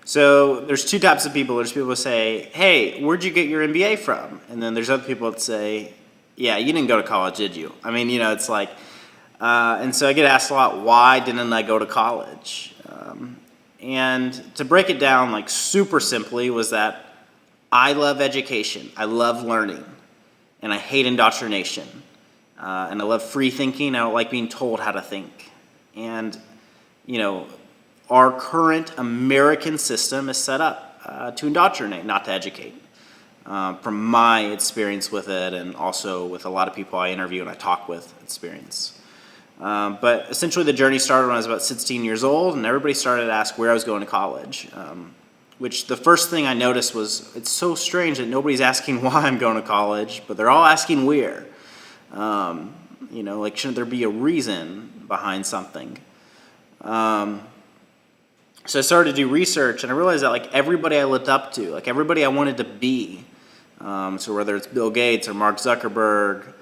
So there's two types of people. There's people who say, hey, where'd you get your MBA from? And then there's other people that say, yeah, you didn't go to college, did you? I mean, it's like, and so I get asked a lot, why didn't I go to college? And to break it down like super simply was that I love education. I love learning. And I hate indoctrination. And I love free thinking. I don't like being told how to think. And, our current American system is set up to indoctrinate, not to educate. From my experience with it, and also with a lot of people I interview and I talk with experience. But essentially the journey started when I was about 16 years old, and everybody started to ask where I was going to college. Which the first thing I noticed was, it's so strange that nobody's asking why I'm going to college, but they're all asking where. Shouldn't there be a reason behind something? So I started to do research, and I realized that like everybody I looked up to, like everybody I wanted to be, so whether it's Bill Gates or Mark Zuckerberg,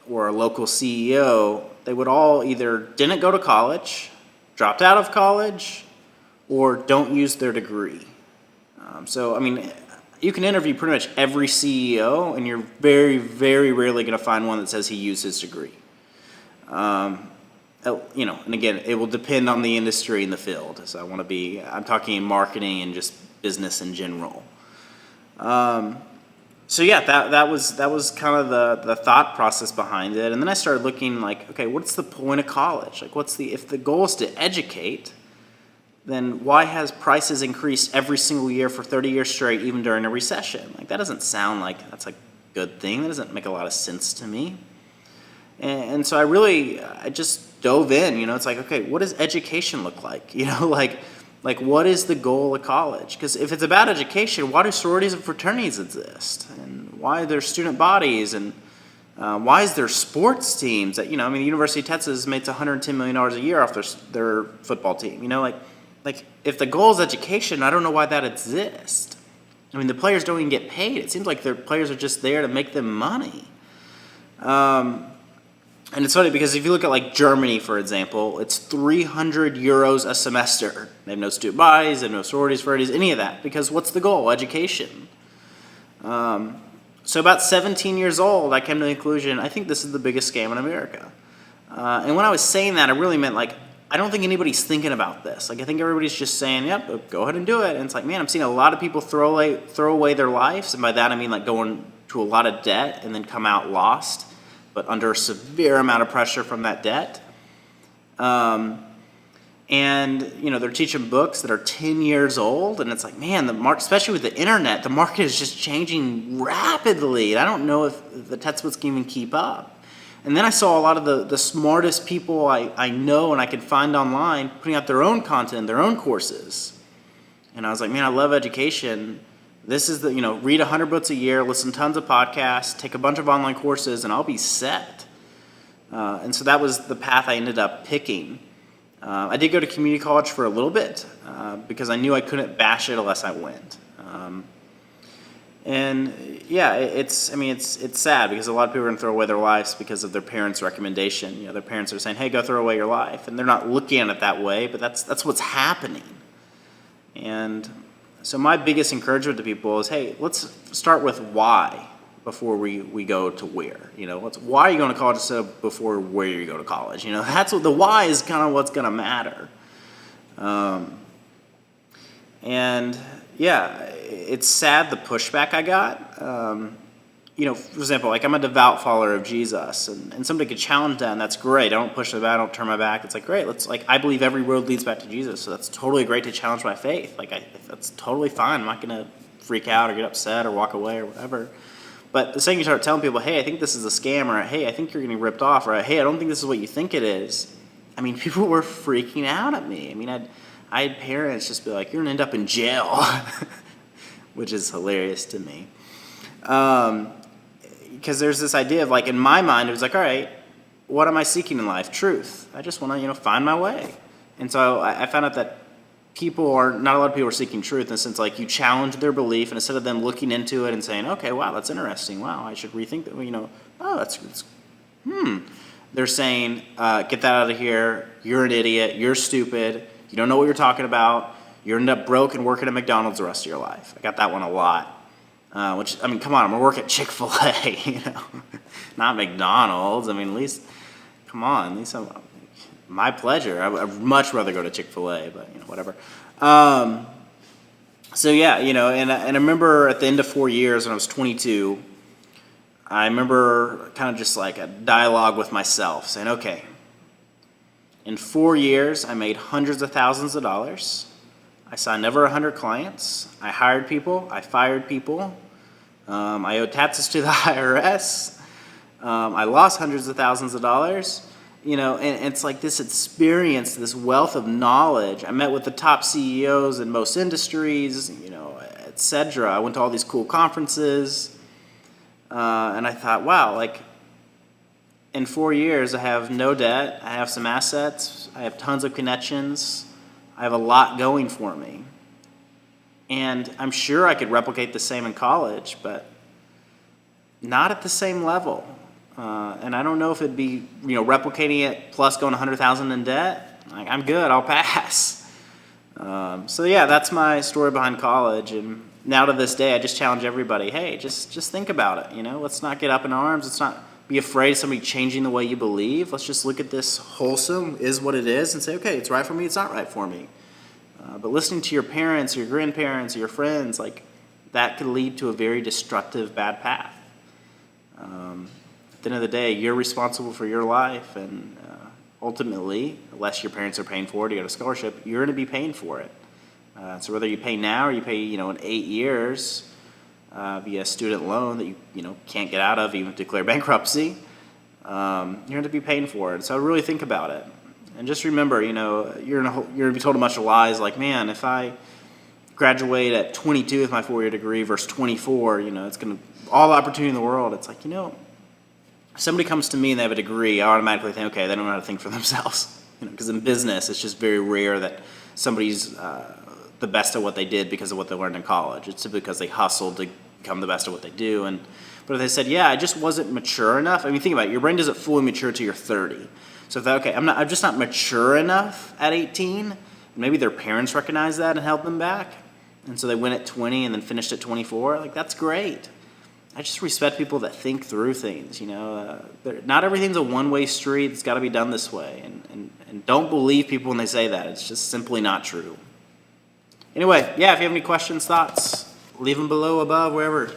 or a local CEO, they would all either didn't go to college, dropped out of college, or don't use their degree. You can interview pretty much every CEO, and you're very, very rarely going to find one that says he used his degree. And again, it will depend on the industry and the field. So I'm talking marketing and just business in general. That was kind of the thought process behind it. And then I started looking like, okay, what's the point of college? Like, if the goal is to educate, then why has prices increased every single year for 30 years straight, even during a recession? Like, that doesn't sound like that's a good thing. That doesn't make a lot of sense to me. And so I just dove in, it's like, okay, what does education look like? Like what is the goal of college? Because if it's about education, why do sororities and fraternities exist? And why are there student bodies? And why is there sports teams that, the University of Texas makes $110 million a year off their football team, Like if the goal is education, I don't know why that exists. The players don't even get paid. It seems like their players are just there to make them money. And it's funny because if you look at like Germany, for example, it's 300 euros a semester. They have no student bodies, they have no sororities, fraternities, any of that. Because what's the goal? Education. So about 17 years old, I came to the conclusion, I think this is the biggest scam in America. And when I was saying that, I really meant like, I don't think anybody's thinking about this. Like I think everybody's just saying, yep, go ahead and do it. And it's like, man, I'm seeing a lot of people throw away their lives. And by that I mean like going to a lot of debt and then come out lost, but under a severe amount of pressure from that debt. They're teaching books that are 10 years old, and it's like, man, especially with the internet, the market is just changing rapidly. And I don't know if the textbooks can even keep up. And then I saw a lot of the smartest people I know and I could find online putting out their own content, their own courses. And I was like, man, I love education. This is read 100 books a year, listen to tons of podcasts, take a bunch of online courses, and I'll be set. And so that was the path I ended up picking. I did go to community college for a little bit because I knew I couldn't bash it unless I went. It's sad because a lot of people are going to throw away their lives because of their parents' recommendation. Their parents are saying, hey, go throw away your life. And they're not looking at it that way, but that's what's happening. And so my biggest encouragement to people is, hey, let's start with why before we go to where. Why are you going to college instead of before where you go to college? That's what the why is kind of what's going to matter. It's sad the pushback I got. For example, like I'm a devout follower of Jesus, and somebody could challenge that, and that's great. I don't push my back, I don't turn my back. It's like, great, I believe every road leads back to Jesus, so that's totally great to challenge my faith. That's totally fine. I'm not going to freak out or get upset or walk away or whatever. But the second you start telling people, hey, I think this is a scam, or hey, I think you're getting ripped off, or hey, I don't think this is what you think it is, people were freaking out at me. I had parents just be like, you're going to end up in jail, which is hilarious to me. Because there's this idea of in my mind, it was like, all right, what am I seeking in life? Truth. I just want to, find my way. And so I found out that not a lot of people are seeking truth in the sense you challenge their belief, and instead of them looking into it and saying, okay, wow, that's interesting. Wow, I should rethink that. They're saying, get that out of here. You're an idiot. You're stupid. You don't know what you're talking about. you end up broke and working at McDonald's the rest of your life. I got that one a lot. Which, I mean, come on, I'm going to work at Chick-fil-A, you know, not McDonald's. I mean, at least, come on, at least my pleasure. I'd much rather go to Chick-fil-A, but, you know, whatever. So, yeah, you know, and I remember at the end of 4 years when I was 22, I remember kind of just like a dialogue with myself saying, okay, in 4 years, I made hundreds of thousands of dollars. I saw never 100 clients. I hired people. I fired people. I owed taxes to the IRS. I lost hundreds of thousands of dollars. You know, and it's like this experience, this wealth of knowledge. I met with the top CEOs in most industries, you know, et cetera. I went to all these cool conferences. And I thought, wow, like in 4 years, I have no debt. I have some assets. I have tons of connections. I have a lot going for me. And I'm sure I could replicate the same in college, but not at the same level. And I don't know if it'd be, you know, replicating it plus going 100,000 in debt. Like, I'm good. I'll pass. So yeah, that's my story behind college. And now to this day, I just challenge everybody. Hey, just think about it. You know, let's not get up in arms. Let's not be afraid of somebody changing the way you believe. Let's just look at this wholesome is what it is and say, okay, it's right for me. It's not right for me. But listening to your parents, your grandparents, your friends, like that could lead to a very destructive, bad path. At the end of the day, you're responsible for your life, and ultimately, unless your parents are paying for it, you got a scholarship, you're going to be paying for it. So whether you pay now or you pay, you know, in 8 years via a student loan that you know can't get out of, even declare bankruptcy, you're going to be paying for it. So really think about it, and just remember, you know, you're going to be told a bunch of lies. Like, man, if I graduate at 22 with my 4-year degree versus 24, you know, it's going to all the opportunity in the world. It's like, you know. If somebody comes to me and they have a degree, I automatically think, okay, they don't know how to think for themselves. You know, because in business, it's just very rare that somebody's the best at what they did because of what they learned in college. It's because they hustled to become the best at what they do. But if they said, yeah, I just wasn't mature enough. I mean, think about it. Your brain doesn't fully mature till you're 30. So if that, okay, I'm just not mature enough at 18. Maybe their parents recognize that and help them back. And so they went at 20 and then finished at 24. Like, that's great. I just respect people that think through things, you know. Not everything's a one-way street. It's got to be done this way. And don't believe people when they say that. It's just simply not true. Anyway, yeah, if you have any questions, thoughts, leave them below, above, wherever.